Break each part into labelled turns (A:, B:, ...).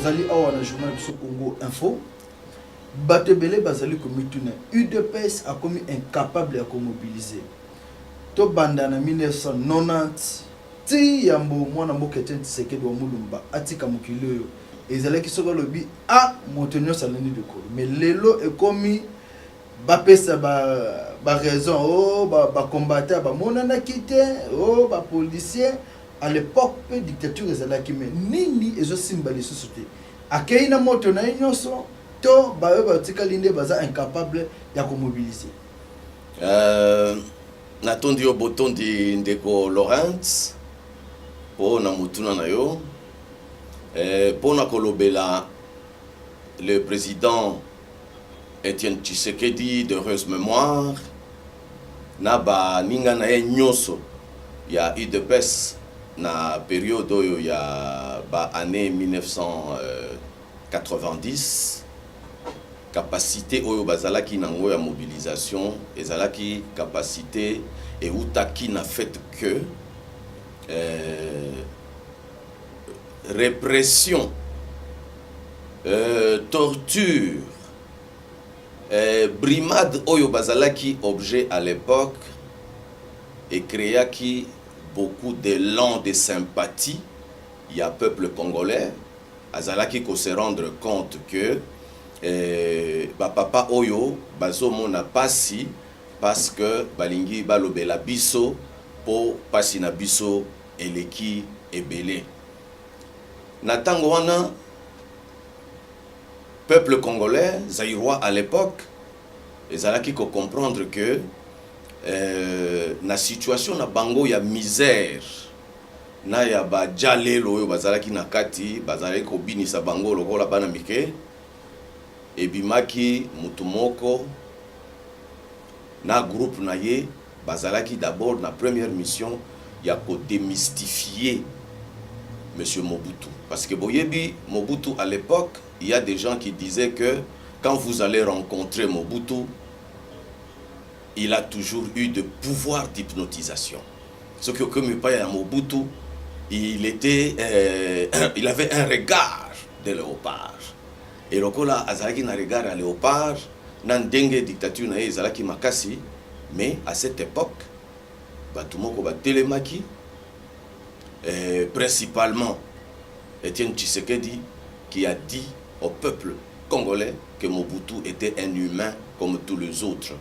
A: tozali awa na journal biso Congo Info bato ebele bazali komituna UDPS a commis incapable à mobiliser to banda na 1990 ti yambo mwana mboka Etienne Tshisekedi wa Mulumba atika mokili oyo ezalaki soko lobi a moto nyonso alandi likolo mais lelo ekomi bapesa ba raison oh ba combattant ba monana kité oh ba policier à l'époque pe dictature ezalaki mais nini ezo simbali société akei na moto na nyonso to ba tika linde baza incapable ya ko mobiliser
B: natondi yo botondi ndeko Laurent po na mutuna na yo po na kolobela le président Etienne Tshisekedi d'heureuse mémoire na ba ninga na ye nyonso ya UDPS na période oyo ya ba année 1990 capacité oyo bazalaki nango ya mobilisation ezalaki capacité et outaki na fait que répression torture brimade oyo bazalaki objet à l'époque et créaki beaucoup d'élan de sympathie il y a peuple congolais azalaki ko se rendre compte que papa oyo bazomona pasi parce que balingi balobela biso po pasi na biso eleki ebele na tango wana peuple congolais zaïrois à l'époque ezalaki ko comprendre que na situation na bango ya misère na ya ba jalelo oyo bazalaki na kati bazalaki ko binisa bango lokola bana mike ebimaki mutu moko na groupe na ye bazalaki d'abord na première mission ya ko démystifier monsieur Mobutu parce que boyebi Mobutu à l'époque il y a des gens qui disaient que quand vous allez rencontrer Mobutu il a toujours eu de pouvoir d'hypnotisation. Ce que comme pas à Mobutu, il avait un regard de léopard. Et lokola azalaki na regard à léopard, nan dengue dictature na ezalaki makasi, mais à cette époque, batumoko ba telemaki, principalement Etienne Tshisekedi qui a dit au peuple congolais que Mobutu était un humain comme tous les autres.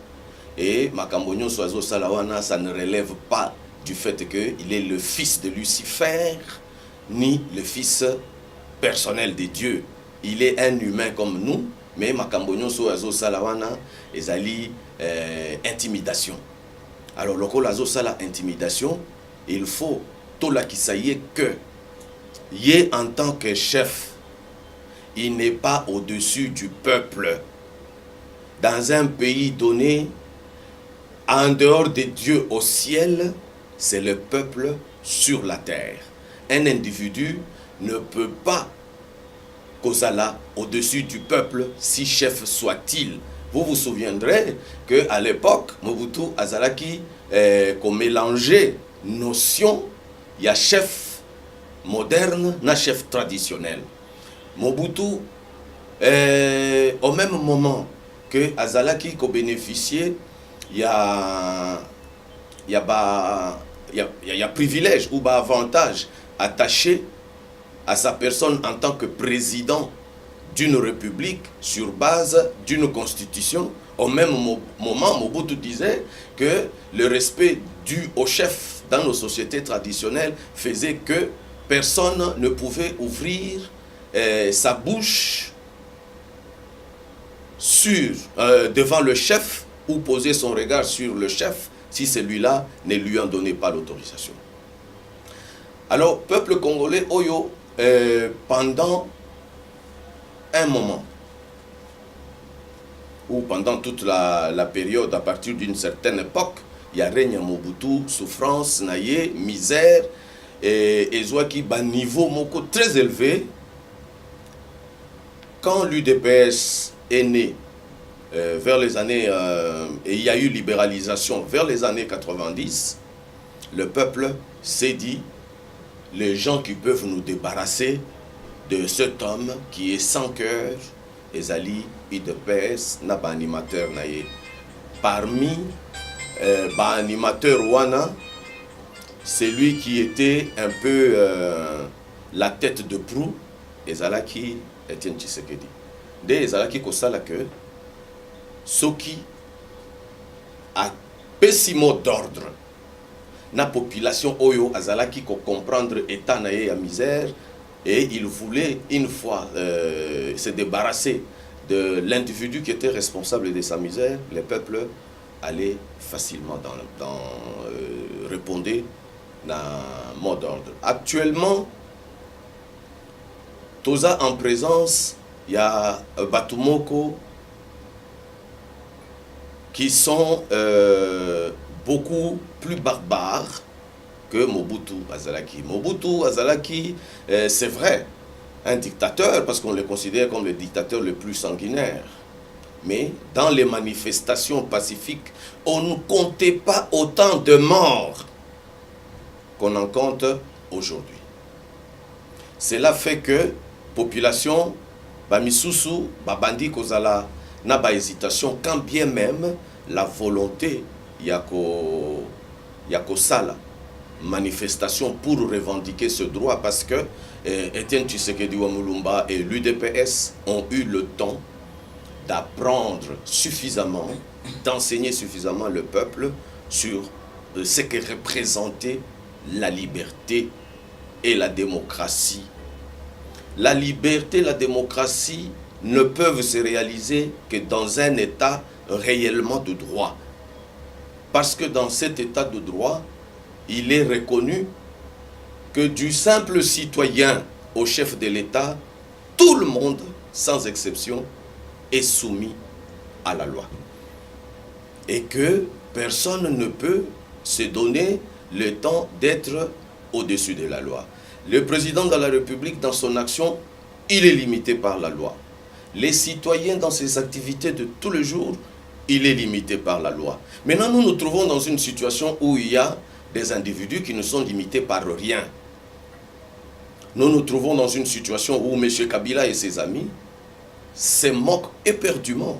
B: Et Makambonyo Soazo Salawana, ça ne relève pas du fait qu'il est le fils de Lucifer, ni le fils personnel de Dieu. Il est un humain comme nous, mais Makambonyo Soazo Salawana, ezali intimidation. Alors, lorsqu'on a la intimidation, il faut tout la qui saille que, y en tant que chef, il n'est pas au-dessus du peuple. Dans un pays donné, en dehors de Dieu au ciel, c'est le peuple sur la terre. Un individu ne peut pas causer là au-dessus du peuple, si chef soit-il. Vous vous souviendrez qu'à l'époque, Mobutu Azalaki qu'on mélangeait notion, il y a chef moderne, na chef traditionnel. Mobutu, au même moment que Azalaki qu'on bénéficiait, il y a privilège ou avantage attaché à sa personne en tant que président d'une république sur base d'une constitution. Au même moment, Mobutu disait que le respect dû au chef dans nos sociétés traditionnelles faisait que personne ne pouvait ouvrir sa bouche devant le chef ou poser son regard sur le chef si celui-là ne lui en donnait pas l'autorisation. Alors, peuple congolais, Oyo, pendant un moment, ou pendant toute la période, à partir d'une certaine époque, il y a règne Mobutu, souffrance, naïe, misère, et Zouaki, bas niveau moko très élevé. Quand l'UDPS est né, vers les années, et il y a eu libéralisation vers les années 90, le peuple s'est dit, les gens qui peuvent nous débarrasser, de cet homme qui est sans cœur, ezali UDPS na ba animateur na ye. Parmi ba animateur wana, c'est lui qui était un peu la tête de proue, ezalaki Etienne Tshisekedi. De ezalaki kosala que soki a pessimo d'ordre na population oyo azalaki ko comprendre état na ye ya misère, et il voulait une fois se débarrasser de l'individu qui était responsable de sa misère, le peuple allait facilement répondre dans mot d'ordre. Actuellement, toza en présence, il y a Batumoko qui sont beaucoup plus barbares que Mobutu Azalaki. Mobutu Azalaki, c'est vrai, un dictateur, parce qu'on le considère comme le dictateur le plus sanguinaire. Mais dans les manifestations pacifiques, on ne comptait pas autant de morts qu'on en compte aujourd'hui. Cela fait que population, Bamisusu, Babandi Kozala, n'a pas hésitation, quand bien même la volonté Yako Sala, manifestation pour revendiquer ce droit, parce que Etienne Tshisekedi Wamulumba et l'UDPS ont eu le temps d'apprendre suffisamment, d'enseigner suffisamment le peuple sur ce que représentait la liberté et la démocratie. La liberté et la démocratie ne peuvent se réaliser que dans un état réellement de droit. Parce que dans cet état de droit, il est reconnu que du simple citoyen au chef de l'État, tout le monde, sans exception, est soumis à la loi. Et que personne ne peut se donner le temps d'être au-dessus de la loi. Le président de la République, dans son action, il est limité par la loi. Les citoyens, dans ses activités de tous les jours, il est limité par la loi. Maintenant, nous nous trouvons dans une situation où il y a des individus qui ne sont limités par rien. Nous nous trouvons dans une situation où M. Kabila et ses amis se moquent éperdument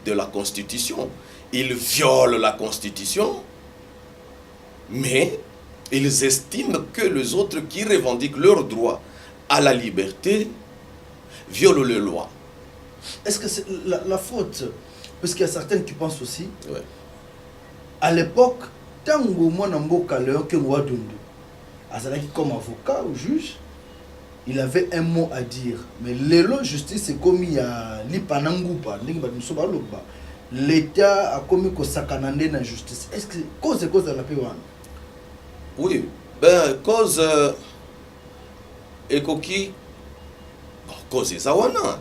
B: de la Constitution. Ils violent la Constitution, mais ils estiment que les autres qui revendiquent leur droit à la liberté violent les lois.
A: Est-ce que c'est la faute? Parce qu'il y a certains qui pensent aussi,
B: Ouais.
A: à l'époque, Tango Mwanamboka Leoke Wadundu, Azalaki comme avocat ou juge, il avait un mot à dire. Mais l'élo justice c'est comme il y a l'Ipanangoupa, l'État a commis que sakanande na justice. Est-ce que cause de la paix?
B: Oui, ben cause Ekoki, cause Zawana.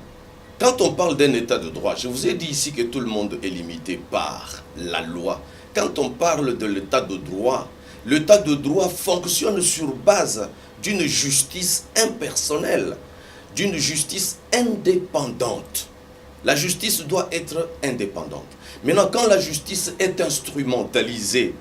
B: Quand on parle d'un état de droit, je vous ai dit ici que tout le monde est limité par la loi. Quand on parle de l'état de droit fonctionne sur base d'une justice impersonnelle, d'une justice indépendante. La justice doit être indépendante. Maintenant, quand la justice est instrumentalisée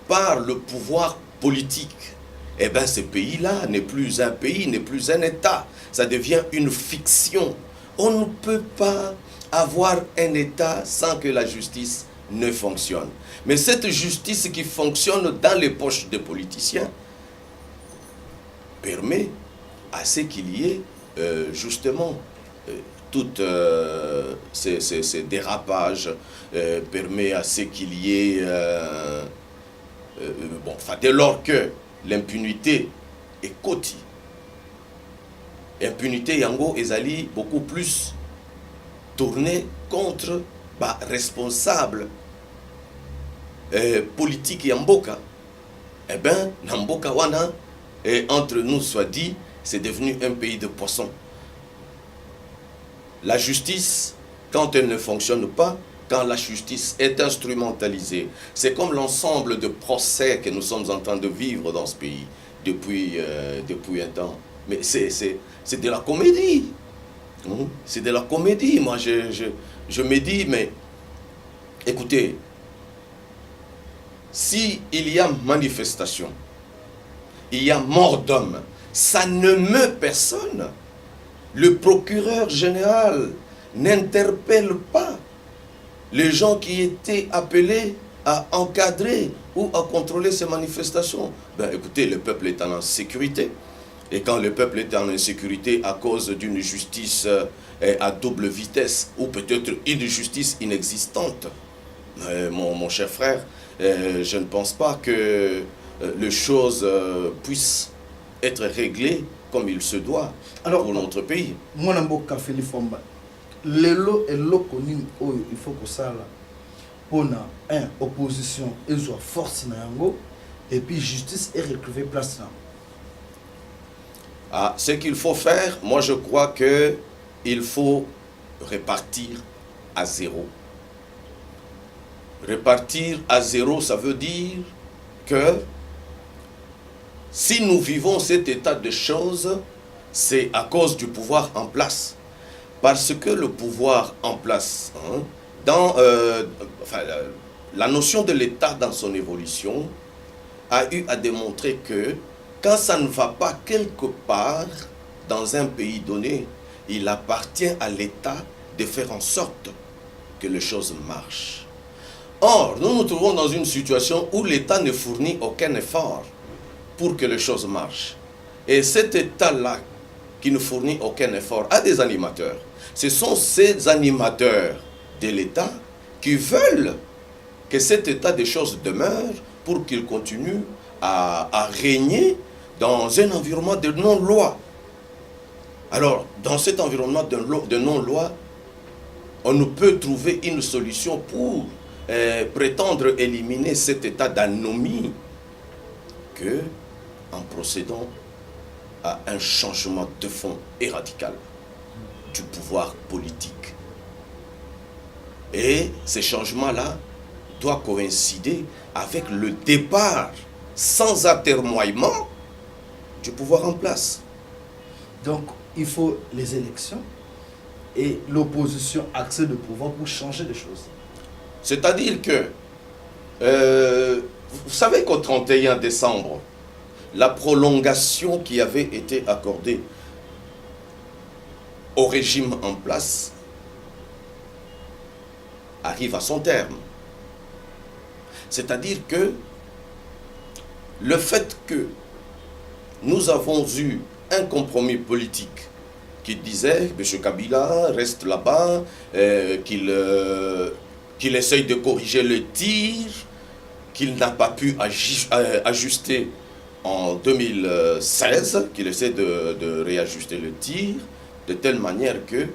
B: par le pouvoir politique, eh bien ce pays-là n'est plus un pays, n'est plus un État. Ça devient une fiction. On ne peut pas avoir un État sans que la justice ne fonctionne. Mais cette justice qui fonctionne dans les poches des politiciens permet à ce qu'il y ait justement tous ces dérapages, permet à ce qu'il y ait, dès lors que l'impunité est cotie, impunité yango ezali beaucoup plus tournée contre responsable politique yamboka. Eh bien, Namboka wana, entre nous soit dit, c'est devenu un pays de poissons. La justice, quand elle ne fonctionne pas, quand la justice est instrumentalisée, c'est comme l'ensemble de procès que nous sommes en train de vivre dans ce pays depuis un temps. Mais c'est de la comédie. C'est de la comédie. Moi, je me dis, mais écoutez, si il y a manifestation, il y a mort d'homme, ça ne meut personne. le procureur général n'interpelle pas les gens qui étaient appelés à encadrer ou à contrôler ces manifestations. Ben écoutez, le peuple est en insécurité. Et quand le peuple est en insécurité à cause d'une justice à double vitesse, ou peut-être une justice inexistante, mon cher frère, je ne pense pas que les choses puissent être réglées comme il se doit. Alors, pour notre pays.
A: Moi, je suis Fomba. Lelo et l'okoni, il faut que ça là. Pour une opposition, il soit force na yango, et puis justice et retrouver place là.
B: Ah, ce qu'il faut faire, moi je crois que il faut repartir à zéro. Repartir à zéro, ça veut dire que si nous vivons cet état de choses, c'est à cause du pouvoir en place. Parce que le pouvoir en place, la notion de l'État dans son évolution a eu à démontrer que quand ça ne va pas quelque part dans un pays donné, il appartient à l'État de faire en sorte que les choses marchent. Or, nous nous trouvons dans une situation où l'État ne fournit aucun effort pour que les choses marchent. Et cet État-là, qui ne fournit aucun effort, a des animateurs. Ce sont ces animateurs de l'État qui veulent que cet état des choses demeure pour qu'il continue à régner dans un environnement de non-loi. Alors, dans cet environnement de non-loi, on ne peut trouver une solution pour prétendre éliminer cet état d'anomie que en procédant à un changement de fond et radical du pouvoir politique. Et ces changements-là doivent coïncider avec le départ sans atermoiement du pouvoir en place.
A: Donc, il faut les élections et l'opposition accède au pouvoir pour changer les choses.
B: C'est-à-dire que, vous savez qu'au 31 décembre, la prolongation qui avait été accordée au régime en place arrive à son terme. C'est-à-dire que le fait que nous avons eu un compromis politique qui disait que M. Kabila reste là-bas, qu'il essaye de corriger le tir, qu'il n'a pas pu ajuster en 2016, qu'il essaie de réajuster le tir, de telle manière que,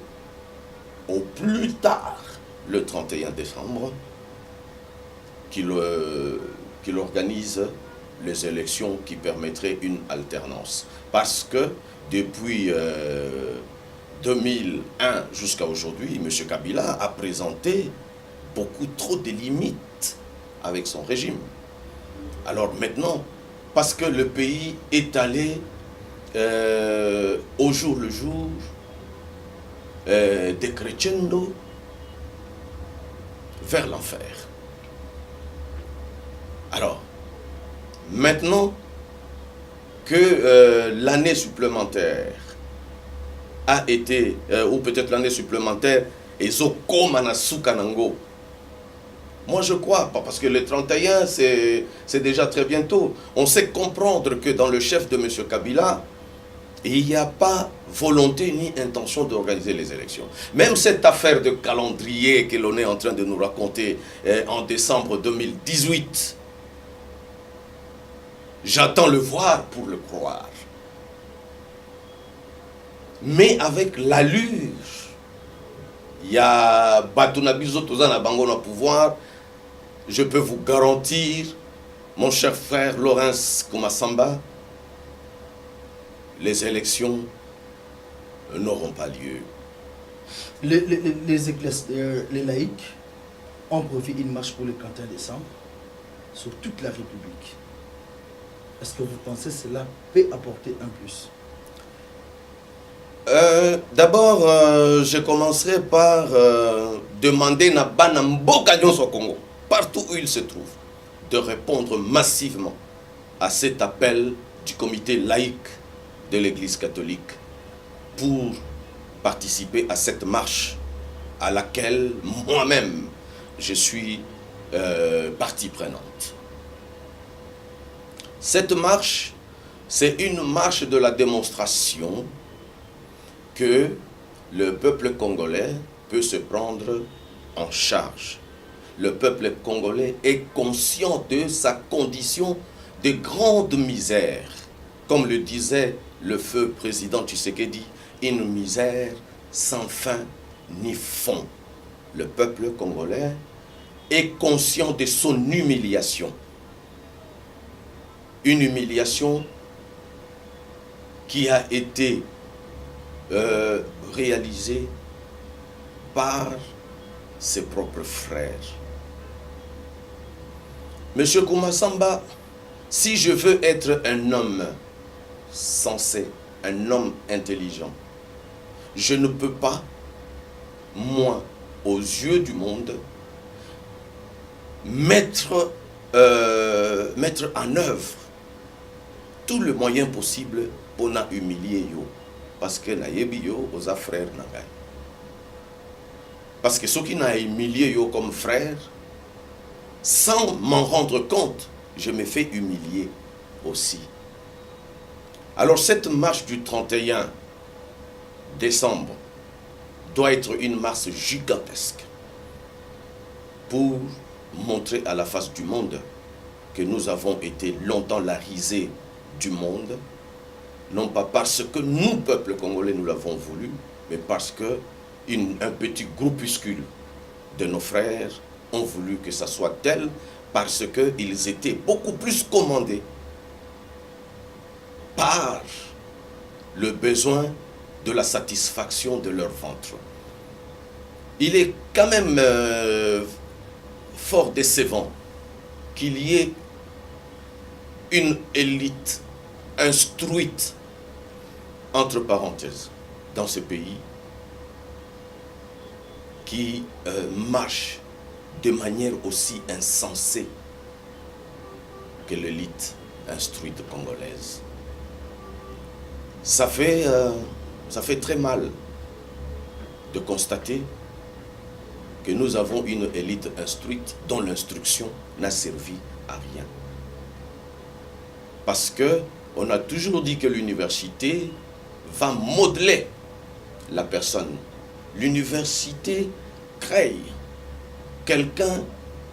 B: au plus tard, le 31 décembre, qu'il organise les élections qui permettraient une alternance. Parce que depuis 2001 jusqu'à aujourd'hui, M. Kabila a présenté beaucoup trop de limites avec son régime. Alors maintenant, parce que le pays est allé au jour le jour, decrescendo vers l'enfer. Alors, maintenant que l'année supplémentaire a été, ou peut-être l'année supplémentaire, moi je crois, parce que le 31 c'est déjà très bientôt. On sait comprendre que dans le chef de M. Kabila, il n'y a pas volonté ni intention d'organiser les élections. Même cette affaire de calendrier que l'on est en train de nous raconter en décembre 2018, j'attends le voir pour le croire. Mais avec l'allure, il y a Batunabizo Tozana Bango au pouvoir, je peux vous garantir, mon cher frère Laurence Komasamba, les élections n'auront pas lieu.
A: Les laïcs ont prévu une marche pour le 31 décembre sur toute la République. Est-ce que vous pensez que cela peut apporter un plus?
B: D'abord, je commencerai par demander à Banamboka au Congo, partout où il se trouve, de répondre massivement à cet appel du comité laïque de l'Église catholique pour participer à cette marche à laquelle moi-même je suis partie prenante. Cette marche, c'est une marche de la démonstration que le peuple congolais peut se prendre en charge. Le peuple congolais est conscient de sa condition de grande misère. Comme le disait le feu président Tshisekedi, une misère sans fin ni fond. Le peuple congolais est conscient de son humiliation. Une humiliation qui a été réalisée par ses propres frères. Monsieur Koumassamba, si je veux être un homme sensé, un homme intelligent, je ne peux pas, moi, aux yeux du monde, mettre en œuvre tout le moyen possible pour na humilier yo. Parce que na yebi yo aux frères nangay. Parce que ceux qui n'a humilié yo comme frère, sans m'en rendre compte, je me fais humilier aussi. Alors cette marche du 31 décembre doit être une marche gigantesque pour montrer à la face du monde que nous avons été longtemps la risée du monde, non pas parce que nous, peuple congolais, nous l'avons voulu, mais parce que un petit groupuscule de nos frères ont voulu que ça soit tel, parce qu'ils étaient beaucoup plus commandés par le besoin de la satisfaction de leur ventre. Il est quand même fort décevant qu'il y ait une élite instruite, entre parenthèses, dans ce pays, qui marche de manière aussi insensée que l'élite instruite congolaise. Ça fait très mal de constater que nous avons une élite instruite dont l'instruction n'a servi à rien. Parce que on a toujours dit que l'université va modeler la personne. L'université crée quelqu'un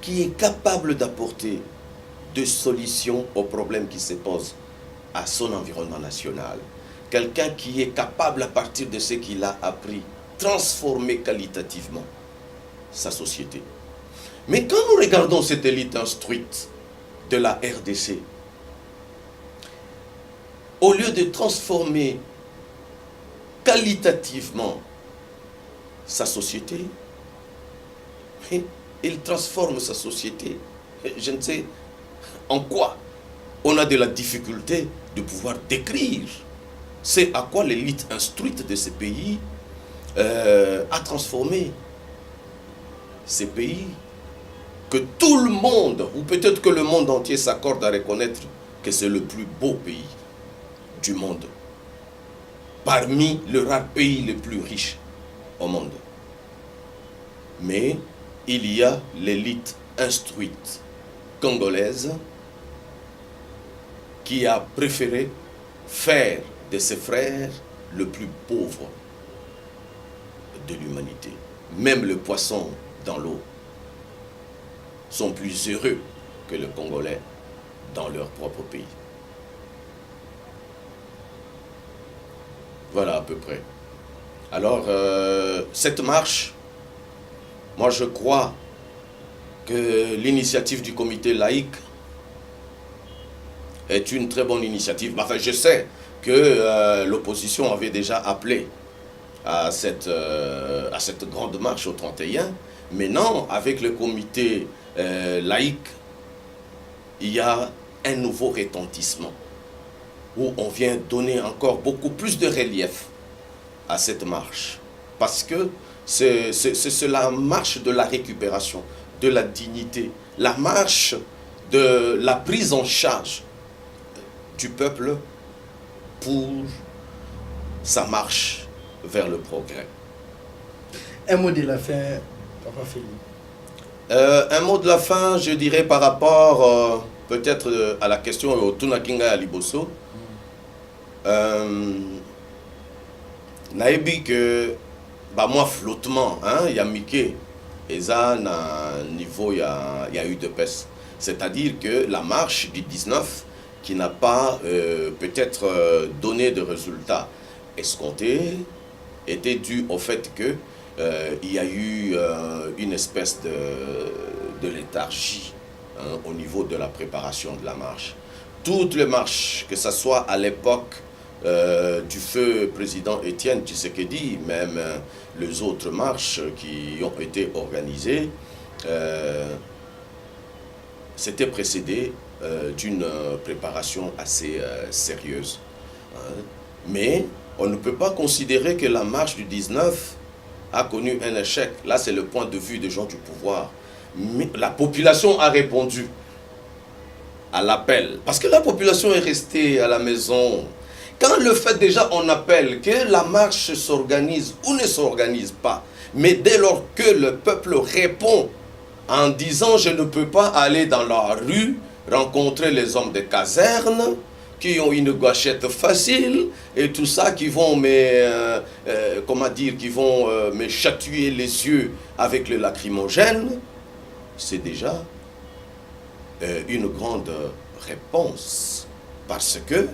B: qui est capable d'apporter des solutions aux problèmes qui se posent à son environnement national. Quelqu'un qui est capable, à partir de ce qu'il a appris, transformer qualitativement sa société. Mais quand nous regardons cette élite instruite de la RDC, au lieu de transformer qualitativement sa société, il transforme sa société. Je ne sais en quoi on a de la difficulté de pouvoir décrire. C'est à quoi l'élite instruite de ce pays a transformé ces pays que tout le monde, ou peut-être que le monde entier s'accorde à reconnaître que c'est le plus beau pays du monde, parmi les rares pays les plus riches au monde. Mais il y a l'élite instruite congolaise qui a préféré faire de ses frères le plus pauvre de l'humanité. Même les poissons dans l'eau sont plus heureux que les Congolais dans leur propre pays. Voilà à peu près. Alors, cette marche, moi je crois que l'initiative du comité laïque est une très bonne initiative. Enfin, je sais que l'opposition avait déjà appelé à cette grande marche au 31. Maintenant, avec le comité laïque, il y a un nouveau retentissement où on vient donner encore beaucoup plus de relief à cette marche. Parce que c'est la marche de la récupération, de la dignité, la marche de la prise en charge du peuple pour sa marche vers le progrès.
A: Un mot de la fin, Papa Philippe.
B: Un mot de la fin, je dirais par rapport peut-être à la question au Tunakinga Aliboso. Naebi que bah moi flottement, hein, y a Mickey, et ça na niveau y a eu de peste. C'est-à-dire que la marche du 19 qui n'a pas peut-être donné de résultats escomptés était due au fait que il y a eu une espèce de léthargie, hein, au niveau de la préparation de la marche. Toutes les marches, que ce soit à l'époque du feu président Étienne Tshisekedi, même les autres marches qui ont été organisées, c'était précédé d'une préparation assez sérieuse. Hein. Mais on ne peut pas considérer que la marche du 19 a connu un échec. Là, c'est le point de vue des gens du pouvoir. Mais la population a répondu à l'appel. Parce que la population est restée à la maison. Quand le fait déjà, on appelle que la marche s'organise ou ne s'organise pas, mais dès lors que le peuple répond en disant « je ne peux pas aller dans la rue, rencontrer les hommes de caserne, qui ont une gâchette facile, et tout ça, qui vont comment dire, qui vont me chatouiller les yeux avec le lacrymogène », c'est déjà une grande réponse. Parce que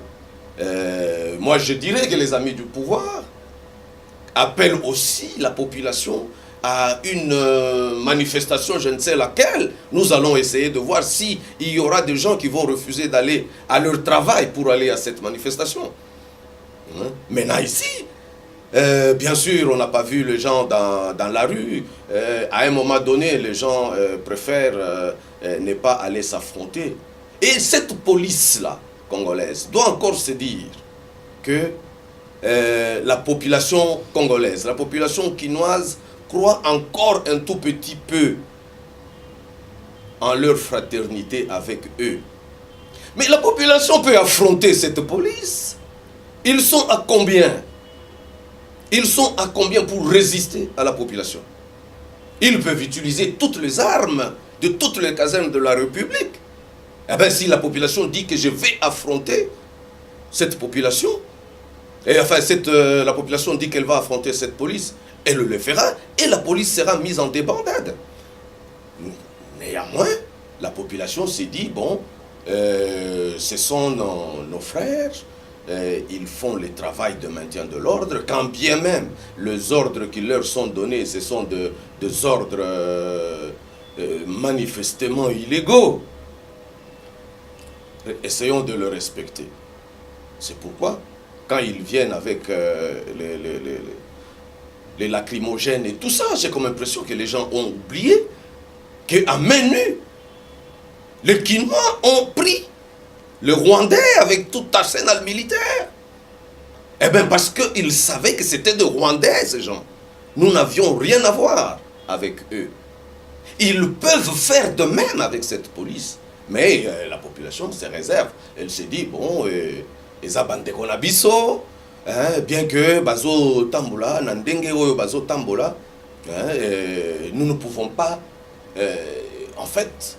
B: moi je dirais que les amis du pouvoir appellent aussi la population à une manifestation, je ne sais laquelle. Nous allons essayer de voir s'il y aura des gens qui vont refuser d'aller à leur travail pour aller à cette manifestation. Maintenant ici, bien sûr, on n'a pas vu les gens dans la rue. À un moment donné, les gens préfèrent ne pas aller s'affronter. Et cette police-là, congolaise, doit encore se dire que la population congolaise, la population quinoise, croit encore un tout petit peu en leur fraternité avec eux. Mais la population peut affronter cette police. Ils sont à combien? Ils sont à combien pour résister à la population? Ils peuvent utiliser toutes les armes de toutes les casernes de la République. Eh bien, si la population dit que je vais affronter cette population, et enfin la population dit qu'elle va affronter cette police, elle le fera et la police sera mise en débandade. Néanmoins, la population s'est dit, bon, ce sont nos frères, ils font le travail de maintien de l'ordre, quand bien même les ordres qui leur sont donnés, ce sont des ordres manifestement illégaux. Essayons de le respecter. C'est pourquoi, quand ils viennent avec les lacrymogènes et tout ça, j'ai comme impression que les gens ont oublié qu'à main nue, les Quinois ont pris le Rwandais avec tout arsenal militaire. Eh bien, parce qu'ils savaient que c'était des Rwandais, ces gens. Nous n'avions rien à voir avec eux. Ils peuvent faire de même avec cette police. Mais la population se réserve. Elle se dit, bon, les abandons na biso, bien que bazo tambola, nandenge oyo bazo tambola, nous ne pouvons pas, en fait,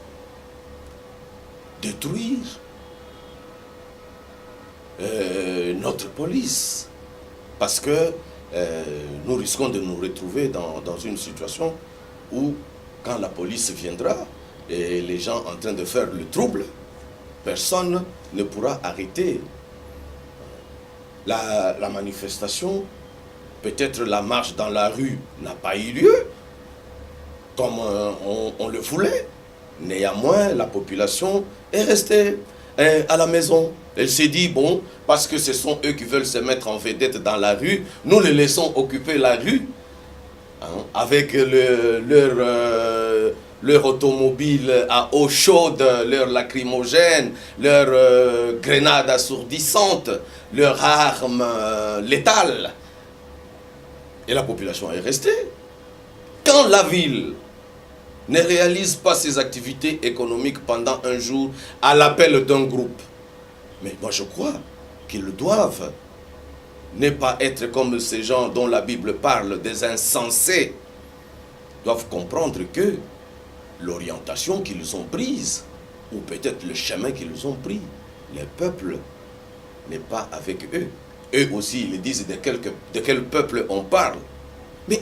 B: détruire notre police. Parce que nous risquons de nous retrouver dans une situation où, quand la police viendra, et les gens en train de faire le trouble, personne ne pourra arrêter la manifestation. Peut-être la marche dans la rue n'a pas eu lieu, comme on le voulait. Néanmoins, la population est restée à la maison. Elle s'est dit, bon, parce que ce sont eux qui veulent se mettre en vedette dans la rue, nous les laissons occuper la rue, hein, avec leur automobile à eau chaude, leurs lacrymogènes, leurs grenades assourdissantes, leurs armes létales. Et la population est restée. Quand la ville ne réalise pas ses activités économiques pendant un jour à l'appel d'un groupe, mais moi je crois qu'ils doivent ne pas être comme ces gens dont la Bible parle, des insensés, doivent comprendre que l'orientation qu'ils ont prise, ou peut-être le chemin qu'ils ont pris, le peuple n'est pas avec eux. Eux aussi, ils disent de quel peuple on parle. Mais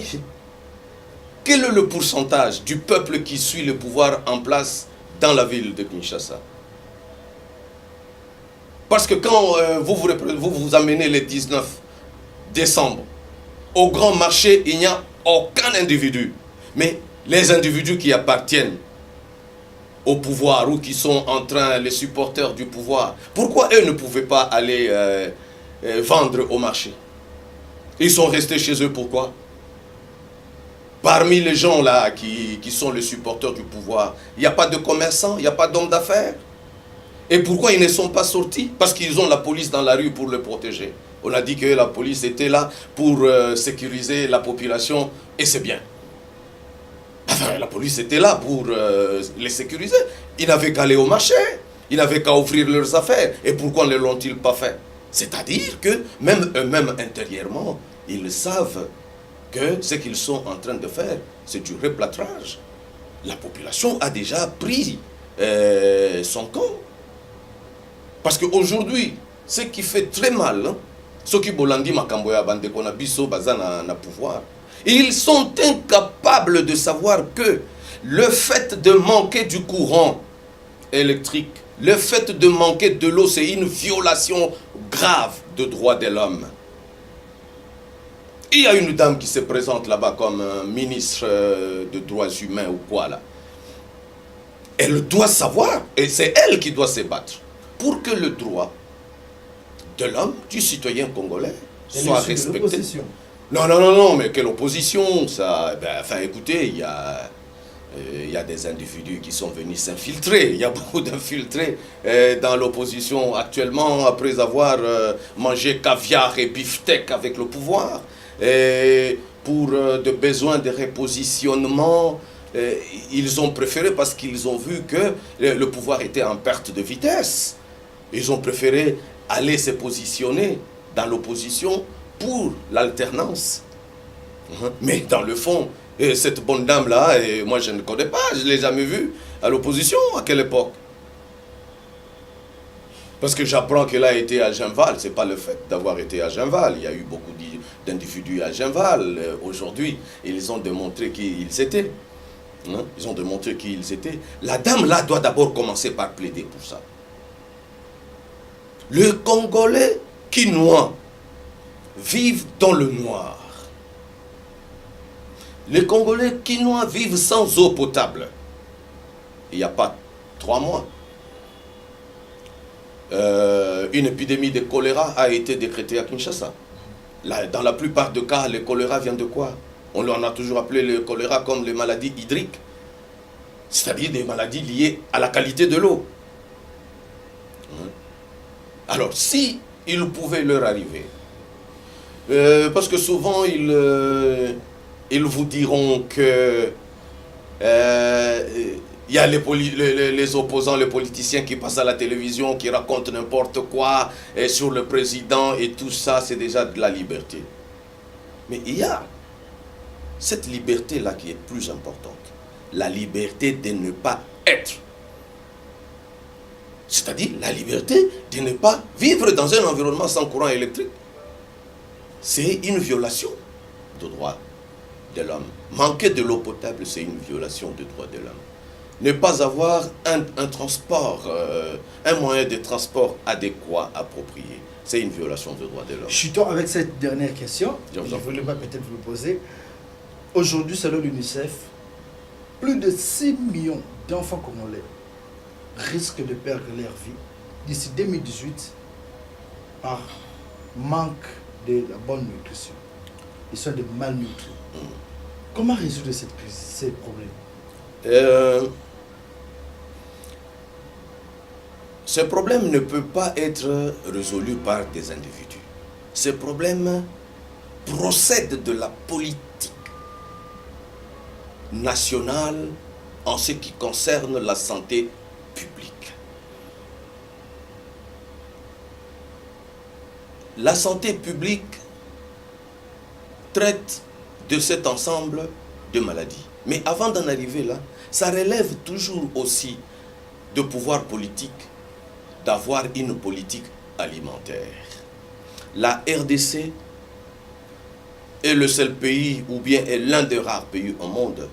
B: quel est le pourcentage du peuple qui suit le pouvoir en place dans la ville de Kinshasa? Parce que quand vous amenez le 19 décembre au grand marché, il n'y a aucun individu. Mais les individus qui appartiennent au pouvoir ou qui sont en train, les supporters du pouvoir, pourquoi eux ne pouvaient pas aller vendre au marché? Ils sont restés chez eux, pourquoi? Parmi les gens là qui sont les supporters du pouvoir, il n'y a pas de commerçants, il n'y a pas d'hommes d'affaires. Et pourquoi ils ne sont pas sortis? Parce qu'ils ont la police dans la rue pour le protéger. On a dit que la police était là pour sécuriser la population, et c'est bien. Enfin, la police était là pour les sécuriser. Ils n'avaient qu'à aller au marché, ils n'avaient qu'à ouvrir leurs affaires. Et pourquoi ne l'ont-ils pas fait? C'est-à-dire que même eux-mêmes intérieurement, ils savent que ce qu'ils sont en train de faire, c'est du replâtrage. La population a déjà pris son camp. Parce qu'aujourd'hui, ce qui fait très mal, hein, ceux qui bolandi makamboya bande qu'on a biso bazana na pouvoir, ils sont incapables de savoir que le fait de manquer du courant électrique, le fait de manquer de l'eau, c'est une violation grave de droits de l'homme. Il y a une dame qui se présente là-bas comme ministre de droits humains ou quoi là. Elle doit savoir, et c'est elle qui doit se battre, pour que le droit de l'homme, du citoyen congolais, soit respecté. Non, mais quelle opposition ça? Enfin, écoutez, il y a des individus qui sont venus s'infiltrer. Il y a beaucoup d'infiltrés dans l'opposition actuellement, après avoir mangé caviar et beefsteak avec le pouvoir. Et pour des besoins de repositionnement, ils ont préféré, parce qu'ils ont vu que le pouvoir était en perte de vitesse, ils ont préféré aller se positionner dans l'opposition pour l'alternance. Mais dans le fond, cette bonne dame-là, moi je ne connais pas, je ne l'ai jamais vue à l'opposition. À quelle époque? Parce que j'apprends qu'elle a été à Genval. Ce n'est pas le fait d'avoir été à Genval. Il y a eu beaucoup d'individus à Genval. Aujourd'hui, ils ont démontré qui ils étaient. Ils ont démontré qui ils étaient. La dame-là doit d'abord commencer par plaider pour ça. Le Congolais quinois vivent dans le noir. Les Congolais quinois vivent sans eau potable. Il n'y a pas 3 mois. Une épidémie de choléra a été décrétée à Kinshasa. Dans la plupart des cas, le choléra vient de quoi? On a toujours appelé le choléra comme les maladies hydriques. C'est-à-dire des maladies liées à la qualité de l'eau. Alors, si il pouvait leur arriver, parce que souvent, ils vous diront que il y a les opposants, les politiciens qui passent à la télévision, qui racontent n'importe quoi sur le président et tout ça, c'est déjà de la liberté. Mais il y a cette liberté-là qui est plus importante. La liberté de ne pas être. C'est-à-dire la liberté de ne pas vivre dans un environnement sans courant électrique. C'est une violation de droits de l'homme. Manquer de l'eau potable, c'est une violation des droits de l'homme. Ne pas avoir un transport, un moyen de transport adéquat, approprié, c'est une violation des droits de l'homme.
A: Chutons avec cette dernière question. Je voulais pas peut-être vous poser. Aujourd'hui, selon l'UNICEF, plus de 6 millions d'enfants congolais risquent de perdre leur vie d'ici 2018 par manque de la bonne nutrition. Ils sont des malnutris. Comment résoudre cette crise, ces problèmes?
B: Ce problème ne peut pas être résolu par des individus. Ce problème procède de la politique nationale en ce qui concerne la santé publique. La santé publique traite de cet ensemble de maladies. Mais avant d'en arriver là, ça relève toujours aussi de pouvoir politique, d'avoir une politique alimentaire. La RDC est le seul pays, ou bien est l'un des rares pays au monde,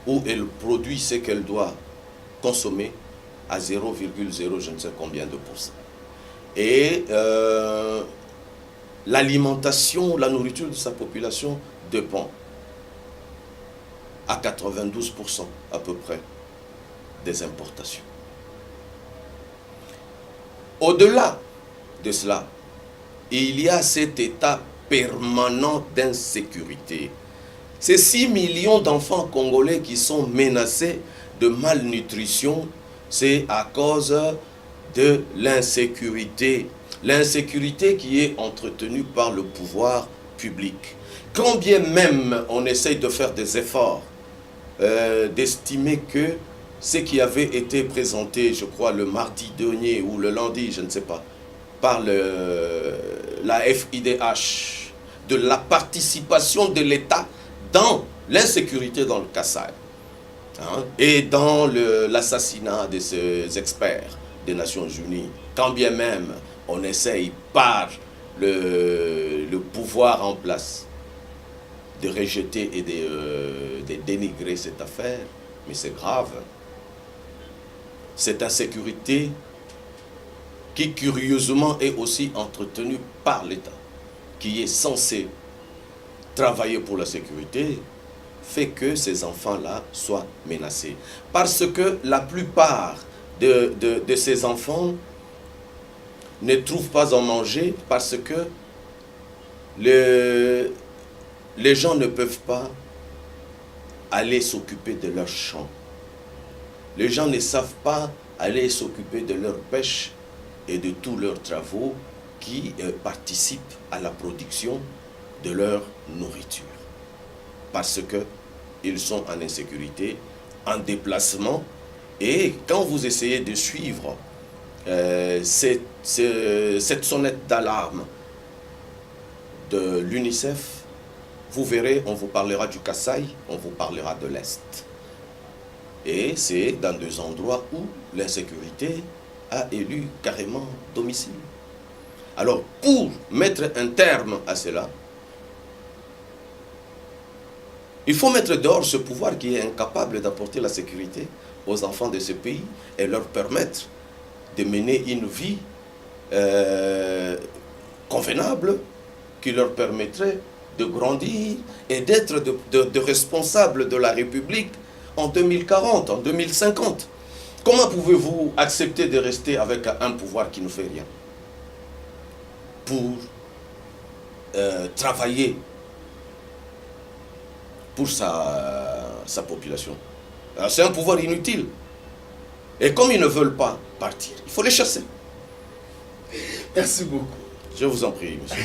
B: où elle produit ce qu'elle doit consommer à 0,0 je ne sais combien de pourcents. Et l'alimentation, la nourriture de sa population dépend à 92% à peu près des importations. Au-delà de cela, il y a cet état permanent d'insécurité. Ces 6 millions d'enfants congolais qui sont menacés de malnutrition, c'est à cause de l'insécurité. L'insécurité qui est entretenue par le pouvoir public. Quand bien même on essaye de faire des efforts, d'estimer que ce qui avait été présenté, je crois, le mardi dernier ou le lundi, je ne sais pas, par la FIDH, de la participation de l'État dans l'insécurité dans le Kassai, hein, et dans l'assassinat de ces experts des Nations Unies. Quand bien même on essaye par le pouvoir en place de rejeter et de dénigrer cette affaire, mais c'est grave. Cette insécurité qui curieusement est aussi entretenue par l'État, qui est censé travailler pour la sécurité, fait que ces enfants-là soient menacés. Parce que la plupart de ces enfants ne trouvent pas à manger parce que les gens ne peuvent pas aller s'occuper de leurs champs. Les gens ne savent pas aller s'occuper de leur pêche et de tous leurs travaux qui participent à la production de leur nourriture. Parce qu'ils sont en insécurité, en déplacement. Et quand vous essayez de suivre cette sonnette d'alarme de l'UNICEF, vous verrez, on vous parlera du Kassai, on vous parlera de l'Est. Et c'est dans deux endroits où l'insécurité a élu carrément domicile. Alors, pour mettre un terme à cela, il faut mettre dehors ce pouvoir qui est incapable d'apporter la sécurité aux enfants de ce pays et leur permettre de mener une vie convenable qui leur permettrait de grandir et d'être de responsables de la République en 2040, en 2050. Comment pouvez-vous accepter de rester avec un pouvoir qui ne fait rien pour travailler pour sa population? C'est un pouvoir inutile. Et comme ils ne veulent pas partir, il faut les chasser.
A: Merci beaucoup.
B: Je vous en prie, monsieur.